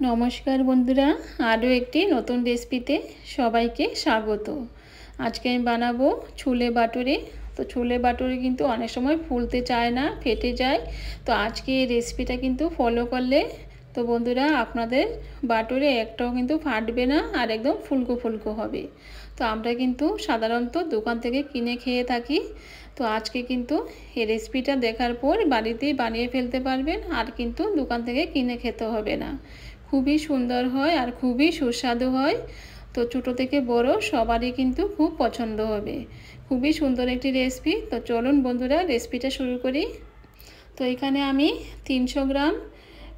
নমস্কার বন্ধুরা, আরও একটি নতুন রেসিপিতে সবাইকে স্বাগত। আজকে আমি বানাবো ছোলে বাটুরে। তো ছোলে বাটুরে কিন্তু অনেক সময় ফুলতে চায় না, ফেটে যায়। তো আজকে এই রেসিপিটা কিন্তু ফলো করলে তো বন্ধুরা আপনাদের বাটুরে একটাও কিন্তু ফাটবে না আর একদম ফুলকো ফুলকো হবে। তো আমরা কিন্তু সাধারণত দোকান থেকে কিনে খেয়ে থাকি। তো আজকে কিন্তু এই রেসিপিটা দেখার পর বাড়িতেই বানিয়ে ফেলতে পারবেন, আর কিন্তু দোকান থেকে কিনে খেতে হবে না। খুবই সুন্দর হয় আর খুবই সুস্বাদু হয়। তো ছোটো থেকে বড় সবারই কিন্তু খুব পছন্দ হবে। খুবই সুন্দর একটি রেসিপি। তো চলুন বন্ধুরা রেসিপিটা শুরু করি। তো এখানে আমি 300 গ্রাম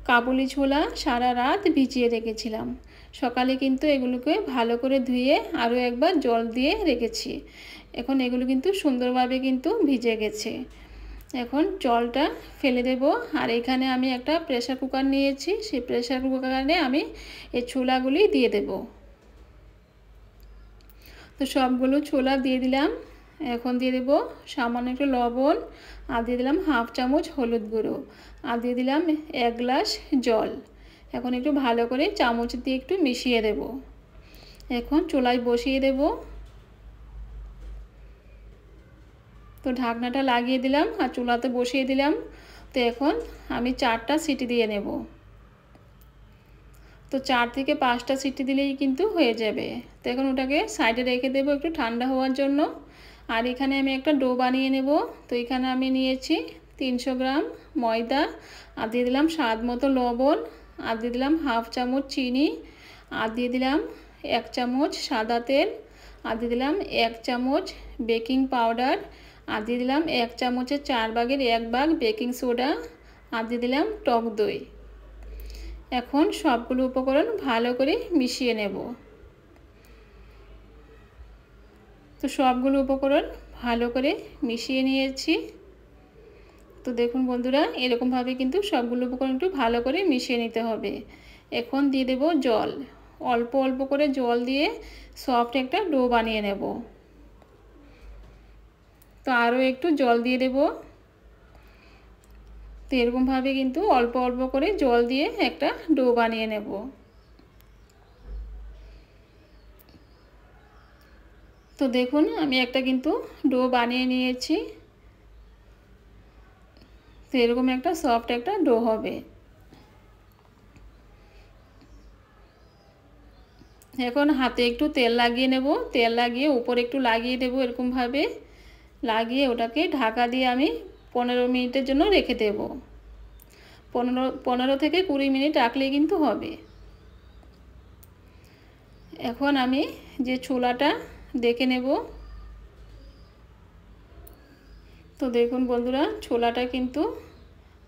কাবুলি ছোলা সারা রাত ভিজিয়ে রেখেছিলাম। সকালে কিন্তু এগুলোকে ভালো করে ধুয়ে আরও একবার জল দিয়ে রেখেছি। এখন এগুলো কিন্তু সুন্দরভাবে কিন্তু ভিজে গেছে। এখন জলটা ফেলে দেব। আর এখানে আমি একটা প্রেসার কুকার নিয়েছি, সেই প্রেসার কুকারে আমি এই ছোলাগুলি দিয়ে দেব। তো সবগুলো ছোলা দিয়ে দিলাম। এখন দিয়ে দেব সামান্য একটু লবণ, আর দিয়ে দিলাম হাফ চামচ হলুদ গুঁড়ো, আর দিয়ে দিলাম 1 গ্লাস জল। এখন একটু ভালো করে চামচ দিয়ে একটু মিশিয়ে দেব। এখন চুলায় বসিয়ে দেব। তো ঢাকনাটা লাগিয়ে দিলাম আর চুলাতে বসিয়ে দিলাম। তো এখন আমি 4টা সিটি দিয়ে নেব। তো 4 থেকে 5টা সিটি দিলেই কিন্তু হয়ে যাবে। তো এখন ওটাকে সাইডে রেখে দেব একটু ঠান্ডা হওয়ার জন্য। আর এখানে আমি একটা ডো বানিয়ে নেব। তো এখানে আমি নিয়েছি 300 গ্রাম ময়দা, আর দিয়ে দিলাম স্বাদ মতো লবণ, আর দিয়ে দিলাম হাফ চামচ চিনি, আর দিয়ে দিলাম 1 চামচ সাদা তেল, আর দিয়ে দিলাম 1 চামচ বেকিং পাউডার, আর দিয়ে দিলাম 1 চামচের 4 ভাগের 1 ভাগ বেকিং সোডা, আর দিয়ে দিলাম টক দই। এখন সবগুলো উপকরণ ভালো করে মিশিয়ে নেব। তো সবগুলো উপকরণ ভালো করে মিশিয়ে নিয়েছি। তো দেখুন বন্ধুরা, এরকমভাবে কিন্তু সবগুলো উপকরণ একটু ভালো করে মিশিয়ে নিতে হবে। এখন দিয়ে দেব জল। অল্প অল্প করে জল দিয়ে সফট একটা ডো বানিয়ে নেব। তো আরও একটু জল দিয়ে দেব। তো এরকমভাবে কিন্তু অল্প অল্প করে জল দিয়ে একটা ডো বানিয়ে নেব। তো দেখুন আমি একটা কিন্তু ডো বানিয়ে নিয়েছি। তো এরকম একটা সফট একটা ডো হবে। এখন হাতে একটু তেল লাগিয়ে নেব। তেল লাগিয়ে উপরে একটু লাগিয়ে দেব, এরকমভাবে লাগিয়ে ওটাকে ঢাকা দিয়ে আমি 15 মিনিটের জন্য রেখে দেব। 15 থেকে 20 মিনিট রাখলেই কিন্তু হবে। এখন আমি যে ছোলাটা দেখে নেব। তো দেখুন বন্ধুরা, ছোলাটা কিন্তু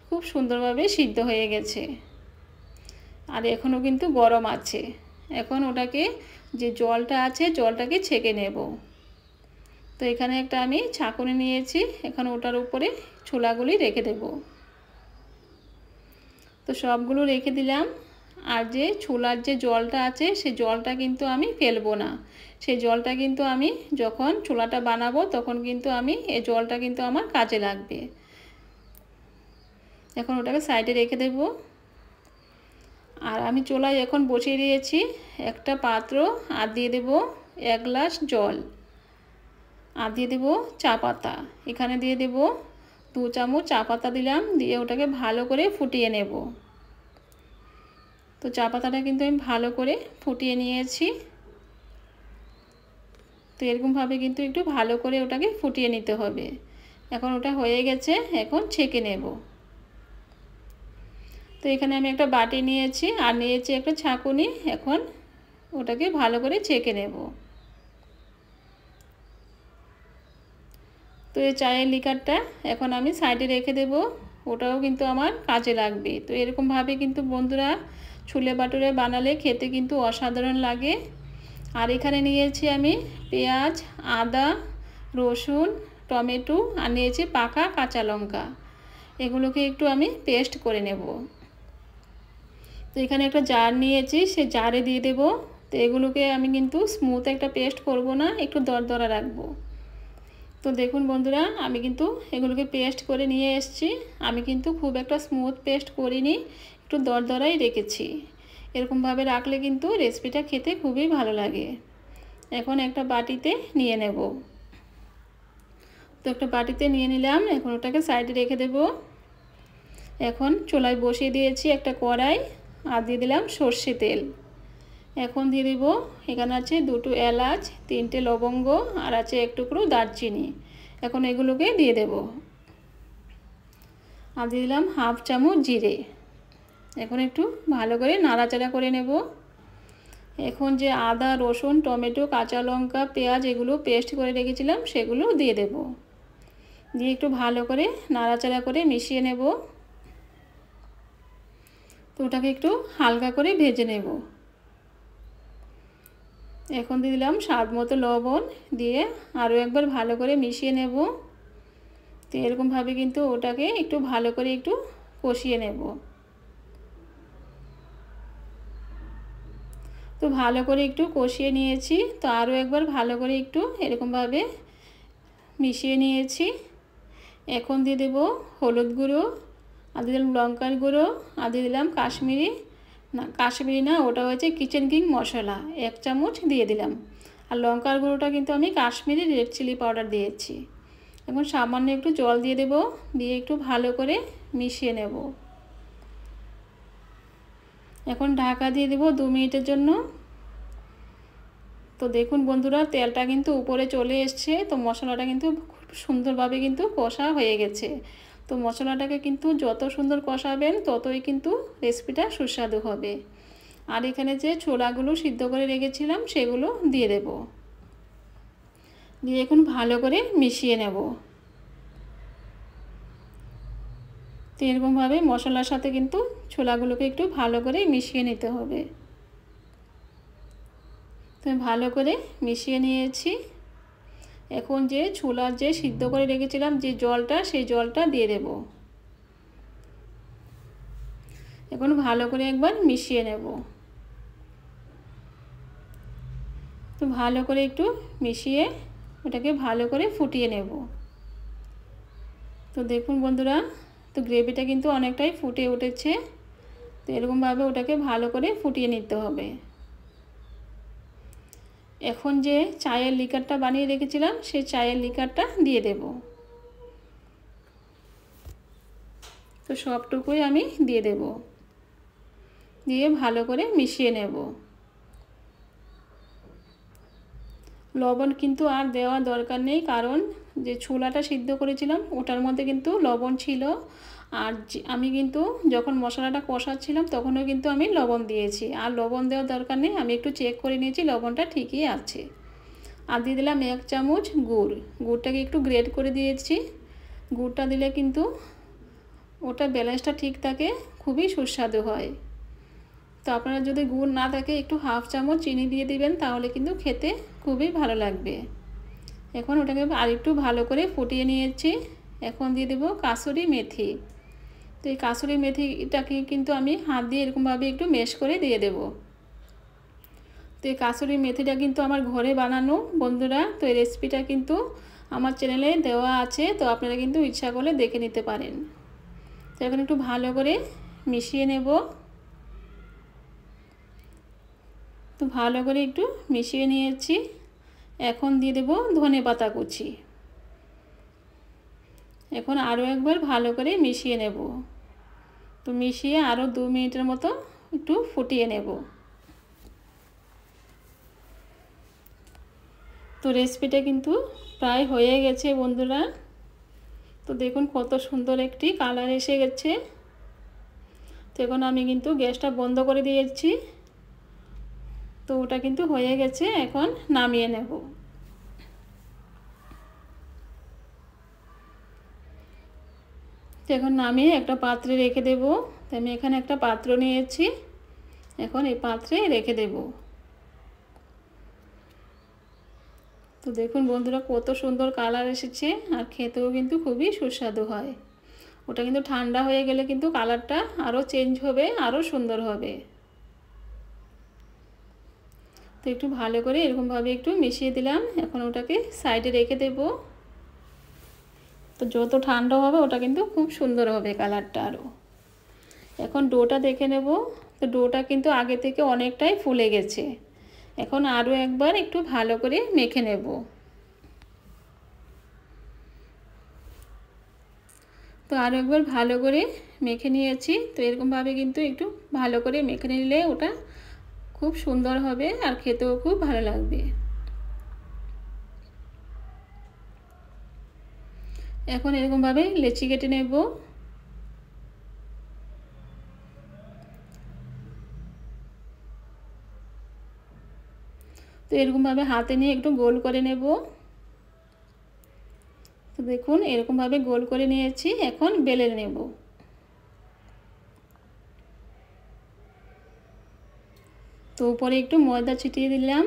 খুব সুন্দরভাবে সিদ্ধ হয়ে গেছে, আর এখনও কিন্তু গরম আছে। এখন ওটাকে যে জলটা আছে জলটাকে ছেঁকে নেব। তো এখানে একটা আমি ছাঁকুনি নিয়েছি, এখন ওটার উপরে ছোলাগুলি রেখে দেব। তো সবগুলো রেখে দিলাম। আর যে ছোলার যে জলটা আছে সেই জলটা কিন্তু আমি ফেলবো না। সেই জলটা কিন্তু আমি যখন ছোলাটা বানাবো তখন কিন্তু আমি এই জলটা কিন্তু আমার কাজে লাগবে। এখন ওটাকে সাইডে রেখে দেব। আর আমি চুলায় এখন বসিয়ে দিয়েছি একটা পাত্র, আর দিয়ে দেব 1 গ্লাস জল, আর দিয়ে দেব চা পাতা। এখানে দিয়ে দেব 2 চামচ চা পাতা দিলাম, দিয়ে ওটাকে ভালো করে ফুটিয়ে নেব। তো চা পাতাটা কিন্তু আমি ভালো করে ফুটিয়ে নিয়েছি। তো এরকমভাবে কিন্তু একটু ভালো করে ওটাকে ফুটিয়ে নিতে হবে। এখন ওটা হয়ে গেছে, এখন ছেঁকে নেব। তো এখানে আমি একটা বাটি নিয়েছি আর নিয়েছি একটা ছাঁকুনি। এখন ওটাকে ভালো করে ছেঁকে নেব। তো এই চায়ের লিকারটা এখন আমি সাইডে রেখে দেব, ওটাও কিন্তু আমার কাজে লাগবে। তো এরকমভাবে কিন্তু বন্ধুরা ছোলে বাটুরে বানালে খেতে কিন্তু অসাধারণ লাগে। আর এখানে নিয়েছি আমি পেঁয়াজ, আদা, রসুন, টমেটো, আর নিয়েছি পাকা কাঁচা লঙ্কা। এগুলোকে একটু আমি পেস্ট করে নেব। তো এখানে একটা জার নিয়েছি, সে জারে দিয়ে দেব। তো এগুলোকে আমি কিন্তু স্মুথ একটা পেস্ট করব না, একটু দরদরা রাখবো। তো দেখুন বন্ধুরা, আমি কিন্তু এগুলোকে পেস্ট করে নিয়ে এসেছি। আমি কিন্তু খুব একটা স্মুথ পেস্ট করিনি, একটু দরদরাই রেখেছি। এরকমভাবে রাখলে কিন্তু রেসিপিটা খেতে খুবই ভালো লাগে। এখন একটা বাটিতে নিয়ে নেব। তো একটা বাটিতে নিয়ে নিলাম, এখন ওটাকে সাইডে রেখে দেব। এখন চুলায় বসিয়ে দিয়েছি একটা কড়াই, আর দিয়ে দিলাম সর্ষে তেল। এখন দিয়ে দেব, এখানে আছে 2টো এলাচ, 3টে লবঙ্গ, আর আছে 1 টুকরো দারচিনি। এখন এগুলোকে দিয়ে দেব। আর দিয়ে দিলাম 1/2 চামচ জিরে। এখন একটু ভালো করে নাড়াচাড়া করে নেব। এখন যে আদা, রসুন, টমেটো, কাঁচা লঙ্কা, পেঁয়াজ এগুলো পেস্ট করে রেখেছিলাম সেগুলো দিয়ে দেব। দিয়ে একটু ভালো করে নাড়াচাড়া করে মিশিয়ে নেব। তো ওটাকে একটু হালকা করে ভেজে নেব। এখন দিয়ে দিলাম স্বাদ মতো লবণ, দিয়ে আরও একবার ভালো করে মিশিয়ে নেব। তো এরকমভাবে কিন্তু ওটাকে একটু ভালো করে একটু কষিয়ে নেব। তো ভালো করে একটু কষিয়ে নিয়েছি। তো আরও একবার ভালো করে একটু এরকমভাবে মিশিয়ে নিয়েছি। এখন দিয়ে দেব হলুদ গুঁড়ো, আর দিয়ে দিলাম লঙ্কার গুঁড়ো, আর দিয়ে দিলাম কাশ্মীরি না, ওটা হচ্ছে কিচেন কিং মশলা 1 চামচ দিয়ে দিলাম। আর লঙ্কার গুঁড়োটা কিন্তু আমি কাশ্মীরি রেড চিলি পাউডার দিয়েছি। এখন সামান্য একটু জল দিয়ে দেব, দিয়ে একটু ভালো করে মিশিয়ে নেব। এখন ঢাকা দিয়ে দেব 2 মিনিটের জন্য। তো দেখুন বন্ধুরা, তেলটা কিন্তু উপরে চলে এসছে। তো মশলাটা কিন্তু খুব সুন্দরভাবে কিন্তু কষা হয়ে গেছে। তো মশলাটাকে কিন্তু যত সুন্দর কষাবেন ততই কিন্তু রেসিপিটা সুস্বাদু হবে। আর এখানে যে ছোলাগুলো সিদ্ধ করে রেখেছিলাম সেগুলো দিয়ে দেব। দিয়ে এখন ভালো করে মিশিয়ে নেব। তো এরকমভাবে মশলার সাথে কিন্তু ছোলাগুলোকে একটু ভালো করে মিশিয়ে নিতে হবে। তো ভালো করে মিশিয়ে নিয়েছি। এখন যে ছোলার যে সিদ্ধ করে রেখেছিলাম যে জলটা, সেই জলটা দিয়ে দেব। এখন ভালো করে একবার মিশিয়ে নেব। তো ভালো করে একটু মিশিয়ে ওটাকে ভালো করে ফুটিয়ে নেব। তো দেখুন বন্ধুরা, তো গ্রেভিটা কিন্তু অনেকটাই ফুটে উঠেছে। তো এরকমভাবে ওটাকে ভালো করে ফুটিয়ে নিতে হবে। এখন যে চায়ের লিকারটা বানিয়ে রেখেছিলাম সেই চায়ের লিকারটা দিয়ে দেব। তো সবটুকুই আমি দিয়ে দেব, দিয়ে ভালো করে মিশিয়ে নেব। লবণ কিন্তু আর দেওয়ার দরকার নেই, কারণ যে ছোলাটা সিদ্ধ করেছিলাম ওটার মধ্যে কিন্তু লবণ ছিল। আর আমি কিন্তু যখন মশলাটা কষাচ্ছিলাম তখনও কিন্তু আমি লবণ দিয়েছি, আর লবণ দেওয়ার দরকার নেই। আমি একটু চেক করে নিয়েছি, লবণটা ঠিকই আছে। আর দিয়ে দিলাম 1 চামচ গুড়। গুড়টাকে একটু গ্রেট করে দিয়েছি। গুড়টা দিলে কিন্তু ওটা ব্যালেন্সটা ঠিক থাকে, খুবই সুস্বাদু হয়। তো আপনারা যদি গুড় না থাকে একটু 1/2 চামচ চিনি দিয়ে দিবেন, তাহলে কিন্তু খেতে খুবই ভালো লাগবে। এখন ওটাকে আরেকটু ভালো করে ফুটিয়ে নিয়েছি। এখন দিয়ে দেব কাসুরি মেথি। তো এই কাসুরি মেথিটাকে কিন্তু আমি হাত দিয়ে এরকমভাবে একটু মেশ করে দিয়ে দেব। তো এই কাসুরি মেথিটা কিন্তু আমার ঘরে বানানো বন্ধুরা। তো এই রেসিপিটা কিন্তু আমার চ্যানেলে দেওয়া আছে, তো আপনারা কিন্তু ইচ্ছা করলে দেখে নিতে পারেন। তো এখন একটু ভালো করে মিশিয়ে নেব। তো ভালো করে একটু মিশিয়ে নিয়েছি। এখন দিয়ে দেব ধনেপাতা কুচি। এখন আরও একবার ভালো করে মিশিয়ে নেব। তো মিশিয়ে আরও 2 মিনিটের মতো একটু ফুটিয়ে নেব। তো রেসিপিটা কিন্তু প্রায় হয়ে গেছে বন্ধুরা। তো দেখুন কত সুন্দর একটি কালার এসে গেছে। তো এখন আমি কিন্তু গ্যাসটা বন্ধ করে দিয়েছি। তো ওটা কিন্তু হয়ে গেছে, এখন নামিয়ে নেব। তো এখন নামিয়ে একটা পাত্রে রেখে দেব। তো আমি এখানে একটা পাত্র নিয়েছি, এখন এই পাত্রে রেখে দেব। তো দেখুন বন্ধুরা কত সুন্দর কালার এসেছে, আর খেতেও কিন্তু খুবই সুস্বাদু হয়। ওটা কিন্তু ঠান্ডা হয়ে গেলে কিন্তু কালারটা আরও চেঞ্জ হবে, আরও সুন্দর হবে। তো একটু ভালো করে এরকমভাবে একটু মিশিয়ে দিলাম। এখন ওটাকে সাইডে রেখে দেব। তো যত ঠান্ডা হবে ওটা কিন্তু খুব সুন্দর হবে কালারটা আরও। এখন ডোটা দেখে নেব। তো ডোটা কিন্তু আগে থেকে অনেকটাই ফুলে গেছে। এখন আরও একবার একটু ভালো করে মেখে নেব। তো আরও একবার ভালো করে মেখে নিয়েছি। তো এরকমভাবে কিন্তু একটু ভালো করে মেখে নিলে ওটা খুব সুন্দর হবে আর খেতেও খুব ভালো লাগবে। এখন এরকমভাবে লেচি কেটে নেব। তো এরকমভাবে হাতে নিয়ে একটু গোল করে নেব। তো দেখুন এরকমভাবে গোল করে নিয়েছি। এখন বেলে নেব। তো উপরে একটু ময়দা ছিটিয়ে দিলাম,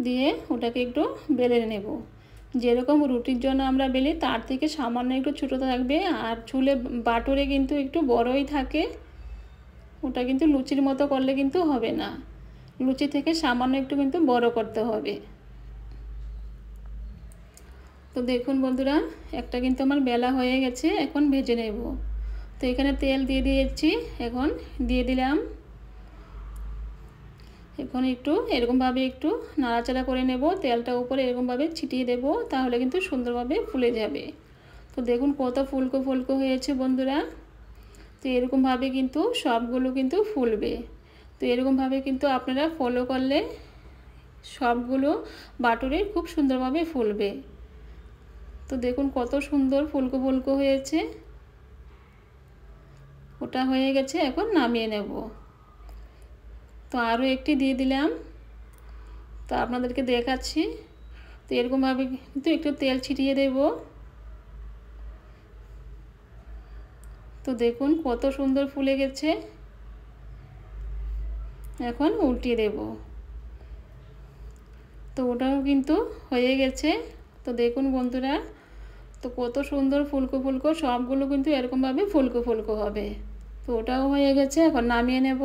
দিয়ে ওটাকে একটু বেলে নেব। যেরকম রুটির জন্য আমরা বেলি তার থেকে সামান্য একটু ছোটো থাকবে, আর চুলে বাটুরে কিন্তু একটু বড়ই থাকে। ওটা কিন্তু লুচির মতো করলে কিন্তু হবে না, লুচি থেকে সামান্য একটু কিন্তু বড় করতে হবে। তো দেখুন বন্ধুরা, একটা কিন্তু আমার বেলা হয়ে গেছে। এখন ভেজে নেব। তো এখানে তেল দিয়ে দিয়েছি, এখন দিয়ে দিলাম। এখন একটু এরকমভাবে একটু নাড়াচাড়া করে নেব। তেলটা উপরে এরকমভাবে ছিটিয়ে দেব, তাহলে কিন্তু সুন্দরভাবে ফুলে যাবে। তো দেখুন কত ফুলকো ফুলকো হয়েছে বন্ধুরা। তো এরকমভাবে কিন্তু সবগুলো কিন্তু ফুলবে। তো এরকমভাবে কিন্তু আপনারা ফলো করলে সবগুলো বাটুরে খুব সুন্দরভাবে ফুলবে। তো দেখুন কত সুন্দর ফুলকো ফুলকো হয়েছে। ওটা হয়ে গেছে, এখন নামিয়ে নেব। তো আরও একটি দিয়ে দিলাম, তো আপনাদেরকে দেখাচ্ছি। তো এরকমভাবে কিন্তু একটু তেল ছিটিয়ে দেব। তো দেখুন কত সুন্দর ফুলে গেছে। এখন উল্টিয়ে দেব। তো ওটাও কিন্তু হয়ে গেছে। তো দেখুন বন্ধুরা, তো কত সুন্দর ফুলকো ফুলকো, সবগুলো কিন্তু এরকমভাবে ফুলকো ফুলকো হবে। তো ওটাও হয়ে গেছে, এখন নামিয়ে নেব।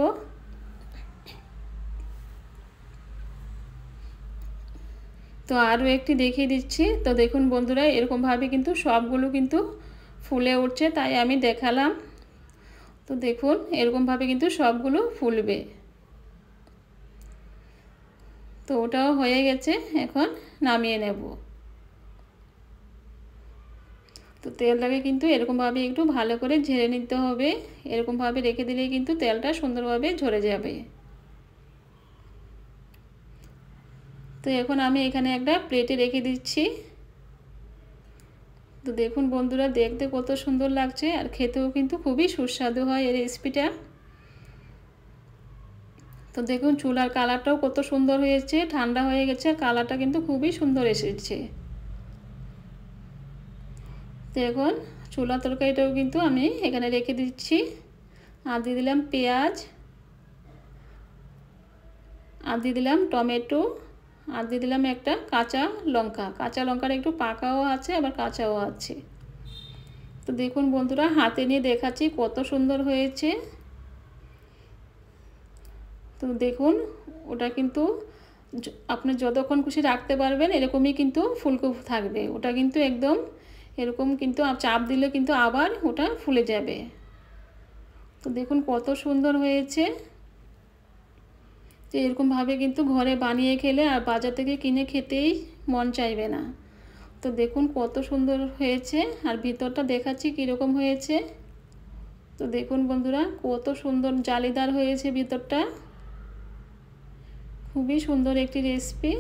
তো আরও একটি দেখিয়ে দিচ্ছি। তো দেখুন বন্ধুরা, এরকমভাবে কিন্তু সবগুলো কিন্তু ফুলে উঠছে, তাই আমি দেখালাম। তো দেখুন এরকমভাবে কিন্তু সবগুলো ফুলবে। তো ওটাও হয়ে গেছে, এখন নামিয়ে নেব। তো তেলটাকে কিন্তু এরকমভাবে একটু ভালো করে ঝেড়ে নিতে হবে। এরকমভাবে রেখে দিলেই কিন্তু তেলটা সুন্দরভাবে ঝরে যাবে। তো এখন আমি এখানে একটা প্লেটে রেখে দিচ্ছি। তো দেখুন বন্ধুরা, দেখতে কত সুন্দর লাগছে আর খেতেও কিন্তু খুবই সুস্বাদু হয় এই রেসিপিটা। তো দেখুন চুলার কালারটাও কত সুন্দর হয়েছে, ঠান্ডা হয়ে গেছে, কালারটা কিন্তু খুবই সুন্দর এসেছে। তো এখন চুলা তরকারিটাও কিন্তু আমি এখানে রেখে দিচ্ছি। আর দিয়ে দিলাম পেঁয়াজ, আর দিয়ে দিলাম টমেটো, আর দিয়ে দিলাম একটা কাঁচা লঙ্কা। কাঁচা লঙ্কাটা একটু পাকাও আছে আবার কাঁচাও আছে। তো দেখুন বন্ধুরা, হাতে নিয়ে দেখাচ্ছি কত সুন্দর হয়েছে। তো দেখুন ওটা কিন্তু আপনি যতক্ষণ খুশি রাখতে পারবেন এরকমই কিন্তু ফুলকো থাকবে। ওটা কিন্তু একদম এরকম কিন্তু চাপ দিলে কিন্তু আবার ওটা ফুলে যাবে। তো দেখুন কত সুন্দর হয়েছে। তো এরকমভাবে কিন্তু ঘরে বানিয়ে খেলে আর বাজার থেকে কিনে খেতেই মন চাইবে না। তো দেখুন কত সুন্দর হয়েছে, আর ভিতরটা দেখাচ্ছি কীরকম হয়েছে। তো দেখুন বন্ধুরা, কত সুন্দর জালিদার হয়েছে ভিতরটা। খুবই সুন্দর একটি রেসিপি।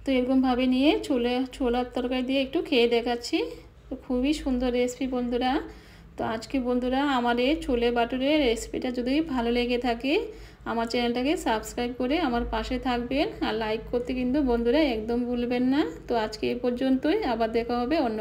তো এরকমভাবে নিয়ে ছোলার তরকারি দিয়ে একটু খেয়ে দেখাচ্ছি। তো খুবই সুন্দর রেসিপি বন্ধুরা। তো আজকে বন্ধুরা আমার এই ছোলে বাটুরের রেসিপিটা যদি ভালো লেগে থাকে আমার চ্যানেলটাকে সাবস্ক্রাইব করে আমার পাশে থাকবেন, আর লাইক করতে কিন্তু বন্ধুরা একদম ভুলবেন না। তো আজকে এই পর্যন্তই, আবার দেখা হবে অন্য